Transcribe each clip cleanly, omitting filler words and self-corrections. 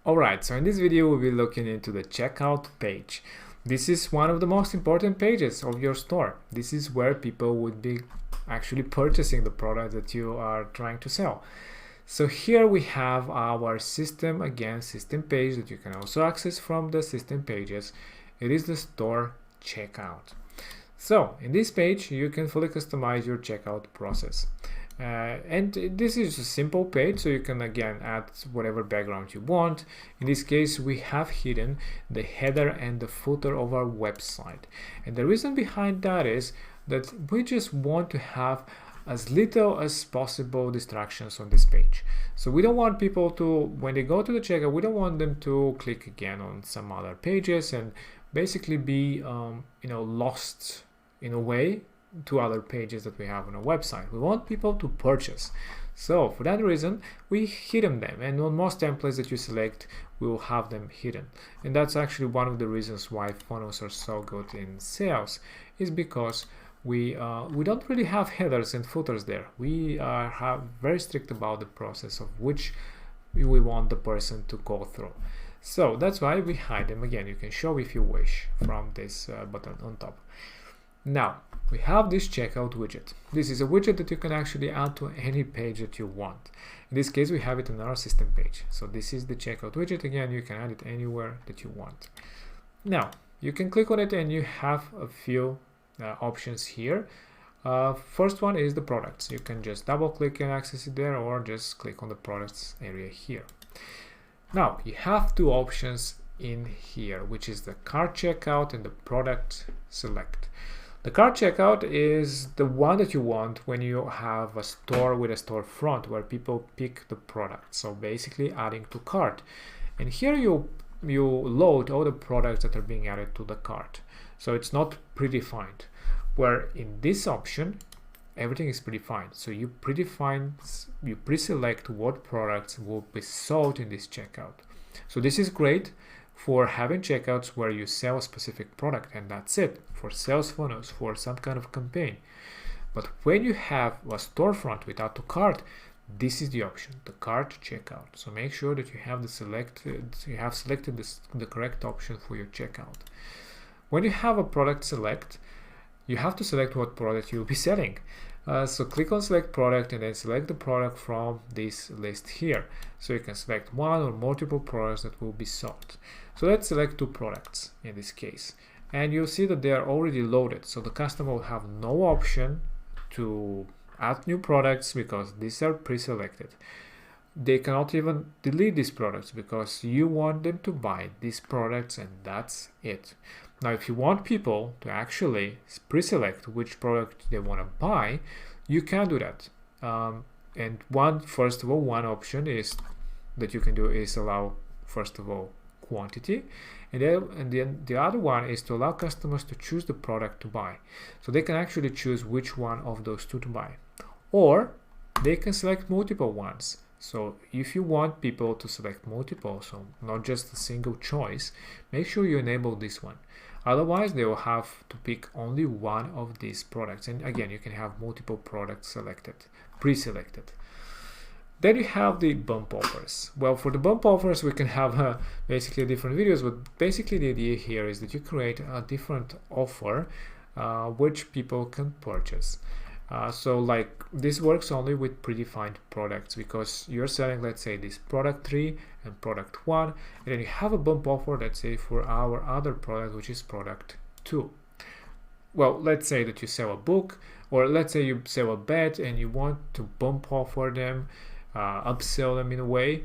Alright, so in this video we'll be looking into the checkout page. This is one of the most important pages of your store. This is where people would be actually purchasing the product that you are trying to sell. So here we have our system page that you can also access from the system pages. It is the store checkout. So in this page you can fully customize your checkout process. And this is a simple page, so you can again add whatever background you want. In this case we have hidden the header and the footer of our website, and the reason behind that is that we just want to have as little as possible distractions on this page. So we don't want people to, when they go to the checkout, we don't want them to click again on some other pages and basically be lost in a way to other pages that we have on our website. We want people to purchase. So for that reason we hidden them, and on most templates that you select we will have them hidden. And that's actually one of the reasons why funnels are so good in sales, is because we don't really have headers and footers there. We are very strict about the process of which we want the person to go through. So that's why we hide them. Again, you can show if you wish from this button on top. Now we have this checkout widget. This is a widget that you can actually add to any page that you want. In this case we have it on our system page. So this is the checkout widget. Again, you can add it anywhere that you want. Now you can click on it and you have a few options here. First one is the products. You can just double click and access it there, or just click on the products area here. Now you have two options in here, which is the cart checkout and the product select. The cart checkout is the one that you want when you have a store with a storefront where people pick the product. So basically adding to cart. And here you load all the products that are being added to the cart. So it's not predefined. Where in this option, everything is predefined. So you pre-select what products will be sold in this checkout. So this is great for having checkouts where you sell a specific product and that's it, for sales funnels, for some kind of campaign. But when you have a storefront with add to cart, this is the option, the cart checkout. So make sure that you have selected the correct option for your checkout. When you have a product select, you have to select what product you'll be selling. So click on select product and then select the product from this list here. So you can select one or multiple products that will be sold. So let's select two products in this case, and you'll see that they are already loaded. So the customer will have no option to add new products because these are pre-selected. They cannot even delete these products because you want them to buy these products and that's it. Now if you want people to actually pre-select which product they want to buy, you can do that. And one option is that you can do is allow, first of all, quantity, and then the other one is to allow customers to choose the product to buy. So they can actually choose which one of those two to buy, or they can select multiple ones. So if you want people to select multiple, so not just a single choice, make sure you enable this one. Otherwise they will have to pick only one of these products, and again you can have multiple products selected, pre-selected. Then you have the bump offers. Well, for the bump offers we can have basically different videos, but basically the idea here is that you create a different offer which people can purchase. So like this works only with predefined products, because you're selling, let's say, this product 3 and product 1, and then you have a bump offer, let's say, for our other product, which is product 2. Well, let's say that you sell a book, or let's say you sell a bed and you want to bump offer them, upsell them in a way,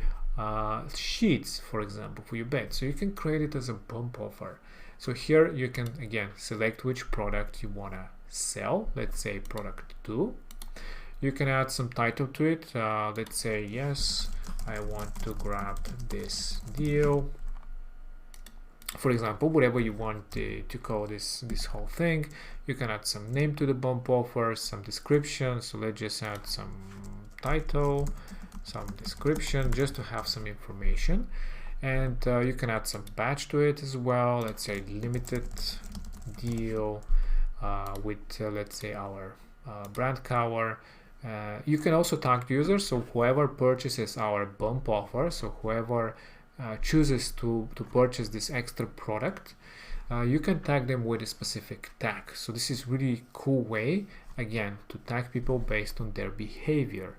sheets, for example, for your bed. So you can create it as a bump offer. So here you can again select which product you want to sell, let's say product 2. You can add some title to it, let's say, yes, I want to grab this deal, for example, whatever you want to call this whole thing. You can add some name to the bump offer, some description. So let's just add some title, some description, just to have some information. And you can add some badge to it as well, let's say limited deal with let's say our brand color. You can also tag users, so whoever purchases our bump offer, so whoever chooses to purchase this extra product, you can tag them with a specific tag. So this is really cool way, again, to tag people based on their behavior.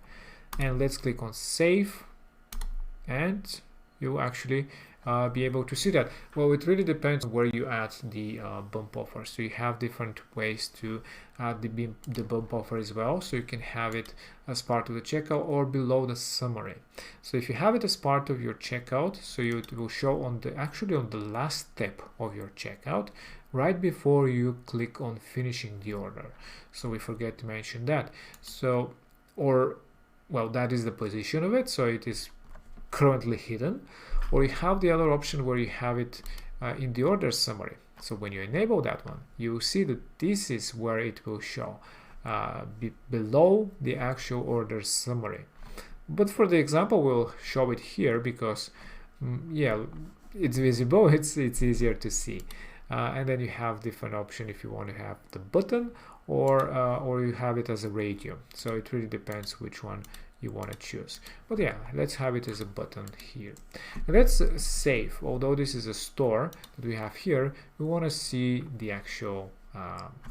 And let's click on save, and you actually be able to see that. Well, it really depends on where you add the bump offer. So you have different ways to add the bump offer as well. So you can have it as part of the checkout or below the summary. So if you have it as part of your checkout, so it will show on the last step of your checkout, right before you click on finishing the order. So we forget to mention that. So, well, that is the position of it. So it is currently hidden. Or you have the other option where you have it in the order summary. So when you enable that one, you will see that this is where it will show below the actual order summary. But for the example, we'll show it here because yeah, it's visible, it's easier to see. And then you have different option if you want to have the button or you have it as a radio. So it really depends which one you want to choose. But yeah, let's have it as a button here. And let's save. Although this is a store that we have here, we want to see the actual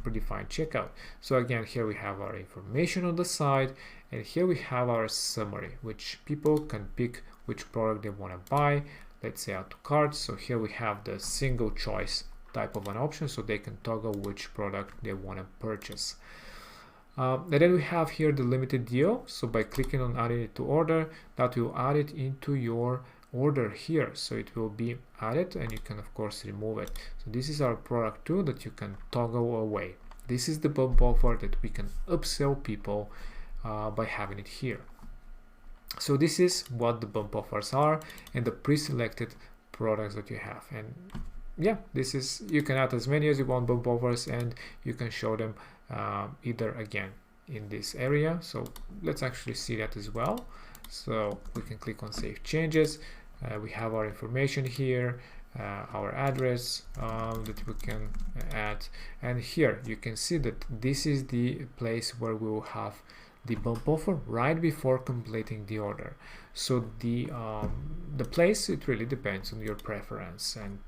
predefined checkout. So again, here we have our information on the side, and here we have our summary, which people can pick which product they want to buy. Let's say add to cart. So here we have the single choice type of an option, so they can toggle which product they want to purchase. And then we have here the limited deal. So by clicking on adding it to order, that will add it into your order here. So it will be added, and you can of course remove it. So this is our product too that you can toggle away. This is the bump offer that we can upsell people by having it here. So this is what the bump offers are and the pre-selected products that you have. And yeah, this is, you can add as many as you want bump offers, and you can show them either again in this area. So let's actually see that as well. So we can click on save changes. We have our information here, our address that we can add, and here you can see that this is the place where we will have the bump offer right before completing the order. So the place, it really depends on your preference, and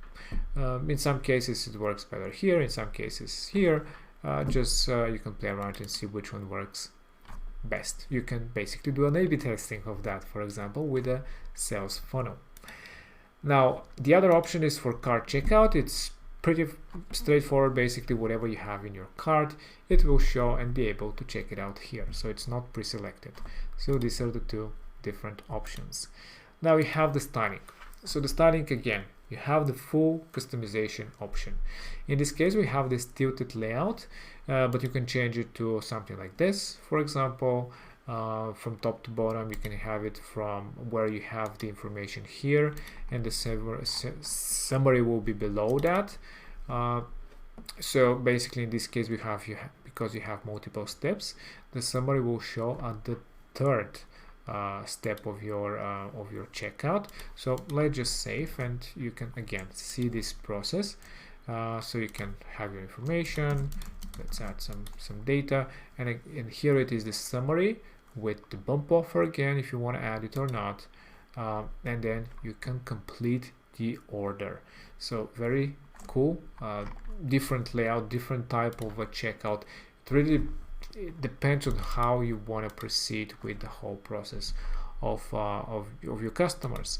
in some cases it works better here, in some cases here. You can play around and see which one works best. You can basically do an A/B testing of that, for example, with a sales funnel. Now, the other option is for cart checkout. It's pretty straightforward. Basically, whatever you have in your cart, it will show and be able to check it out here. So it's not pre-selected. So these are the two different options. Now we have the styling. So the styling, again, you have the full customization option. In this case, we have this tilted layout, but you can change it to something like this. For example, from top to bottom, you can have it from where you have the information here, and the summary will be below that. So basically, in this case, because you have multiple steps, the summary will show at the third step of your checkout. So let's just save, and you can again see this process. So you can have your information. Let's add some data, and here it is the summary with the bump offer again if you want to add it or not, and then you can complete the order. So very cool, different layout, different type of a checkout. It depends on how you want to proceed with the whole process of your customers.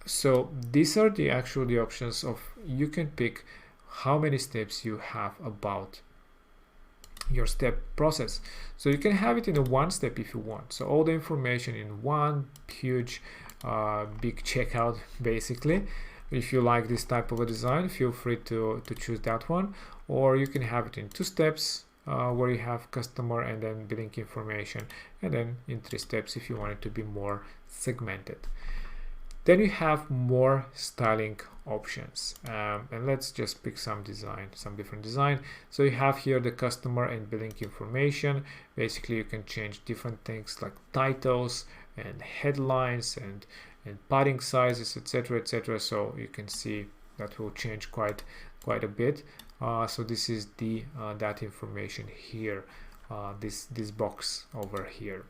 So these are the options of, you can pick how many steps you have about your step process. So you can have it in a one step if you want. So all the information in one huge big checkout basically. If you like this type of a design, feel free to choose that one, or you can have it in two steps. Where you have customer and then billing information, and then in 3 steps if you want it to be more segmented. Then you have more styling options, and let's just pick some different design. So you have here the customer and billing information. Basically, you can change different things like titles and headlines and padding sizes, etc., etc. So you can see that will change quite a bit. So this is the that information here, this box over here.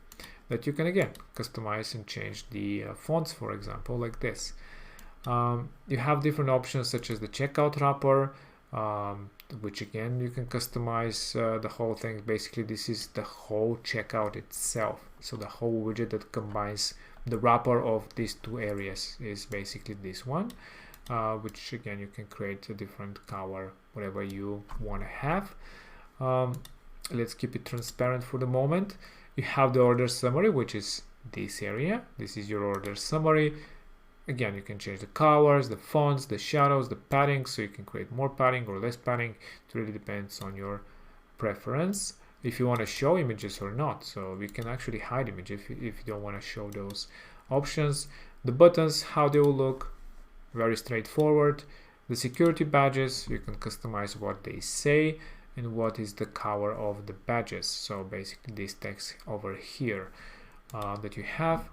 that you can again customize and change the fonts, for example, like this. You have different options such as the checkout wrapper, which again you can customize the whole thing. Basically, this is the whole checkout itself, so the whole widget that combines the wrapper of these two areas is basically this one, which again you can create a different color, whatever you want to have. Let's keep it transparent for the moment. You have the order summary, which is this area. This is your order summary. Again, you can change the colors, the fonts, the shadows, the padding, so you can create more padding or less padding. It really depends on your preference, if you want to show images or not. So you can actually hide images if you don't want to show those options. The buttons, how they will look, very straightforward. The security badges, you can customize what they say and what is the color of the badges. So basically this text over here that you have,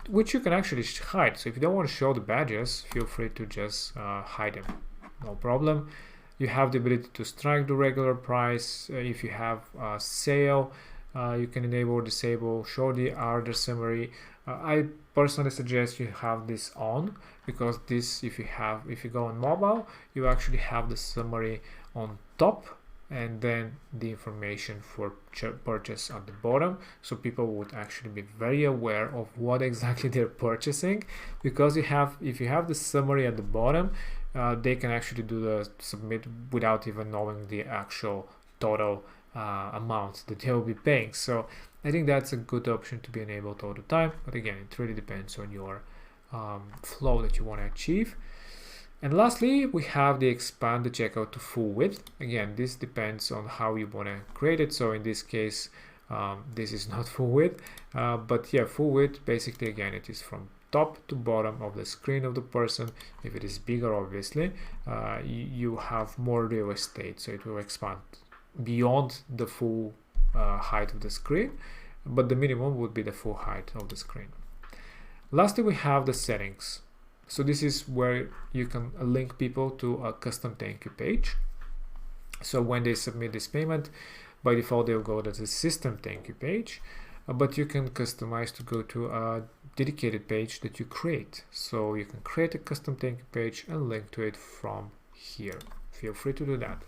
which you can actually hide. So if you don't want to show the badges, feel free to just hide them, no problem. You have the ability to strike the regular price. If you have a sale, you can enable or disable, show the order summary. I personally suggest you have this on, because this, if you go on mobile, you actually have the summary on top and then the information for purchase at the bottom, so people would actually be very aware of what exactly they're purchasing. Because if you have the summary at the bottom, they can actually do the submit without even knowing the actual total amount that they will be paying. So I think that's a good option to be enabled all the time, but again, it really depends on your flow that you want to achieve. And lastly, we have the expand the checkout to full width. Again, this depends on how you want to create it. So in this case, this is not full width, but yeah, full width, basically, again, it is from top to bottom of the screen of the person. If it is bigger, obviously, you have more real estate, so it will expand beyond the full height of the screen, but the minimum would be the full height of the screen. Lastly, we have the settings. So this is where you can link people to a custom thank you page. So when they submit this payment, by default they'll go to the system thank you page, but you can customize to go to a dedicated page that you create. So you can create a custom thank you page and link to it from here. Feel free to do that.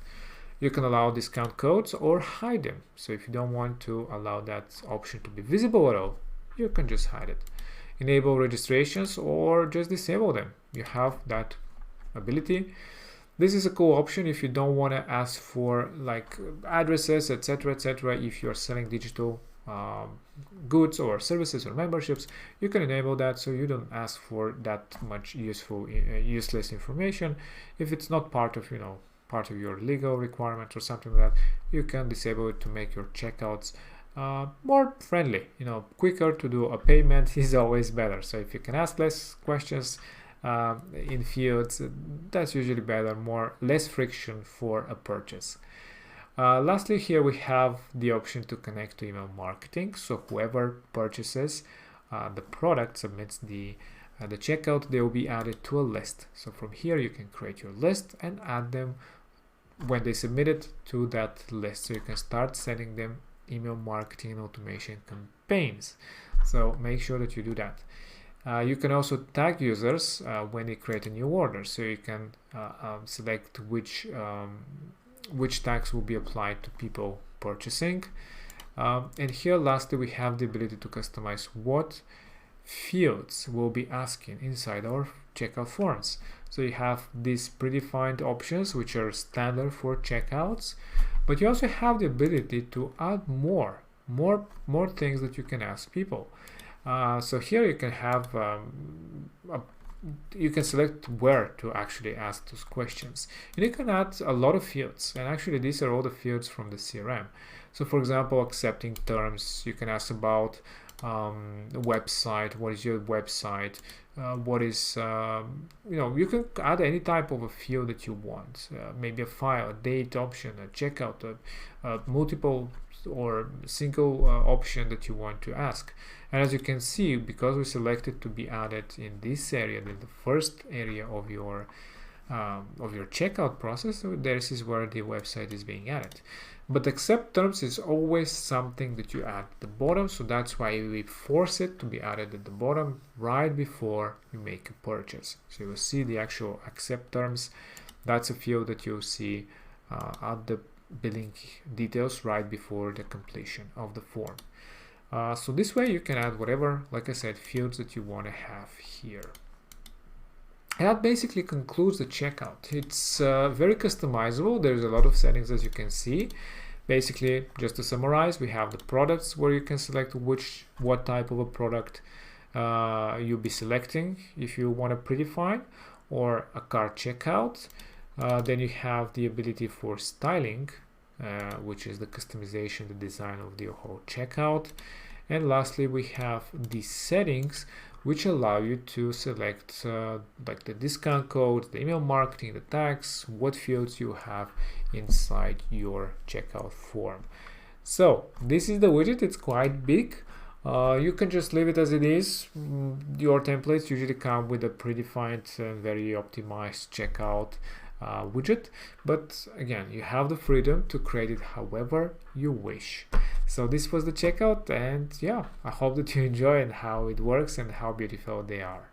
You can allow discount codes or hide them. So if you don't want to allow that option to be visible at all, you can just hide it. Enable registrations or just disable them. You have that ability. This is a cool option if you don't want to ask for like addresses, etc., etc. If you're selling digital goods or services or memberships, you can enable that, so you don't ask for that much useless information. If it's not part of your legal requirements or something like that, you can disable it to make your checkouts more friendly. Quicker to do a payment is always better. So if you can ask less questions in fields, that's usually better, less friction for a purchase. Lastly, here we have the option to connect to email marketing. So whoever purchases the product, submits the checkout, they will be added to a list. So from here you can create your list and add them when they submit it to that list. So you can start sending them email marketing and automation campaigns. So make sure that you do that. You can also tag users when they create a new order. So you can select which tags will be applied to people purchasing. And here lastly, we have the ability to customize what fields will be asking inside our checkout forms. So you have these predefined options which are standard for checkouts, but you also have the ability to add more things that you can ask people. So here you can have you can select where to actually ask those questions, and you can add a lot of fields, and actually these are all the fields from the CRM. So for example, accepting terms, you can ask about the website, what is your website, what is you can add any type of a field that you want, maybe a file, a date option, a checkout, a multiple or single option that you want to ask. And as you can see, because we selected to be added in this area, in the first area of your of your checkout process, so this is where the website is being added. But accept terms is always something that you add at the bottom, so that's why we force it to be added at the bottom right before you make a purchase. So you will see the actual accept terms. That's a field that you'll see at the billing details right before the completion of the form. So this way you can add whatever, like I said, fields that you want to have here. And that basically concludes the checkout. It's very customizable. There's a lot of settings, as you can see. Basically, just to summarize, we have the products where you can select what type of a product you'll be selecting if you want to predefine, or a cart checkout. Then you have the ability for styling, which is the customization, the design of the whole checkout. And lastly, we have the settings, which allow you to select like the discount code, the email marketing, the tags, what fields you have inside your checkout form. So this is the widget. It's quite big. You can just leave it as it is. Your templates usually come with a predefined and very optimized checkout widget, but again, you have the freedom to create it however you wish. So this was the checkout, and yeah, I hope that you enjoy and how it works and how beautiful they are.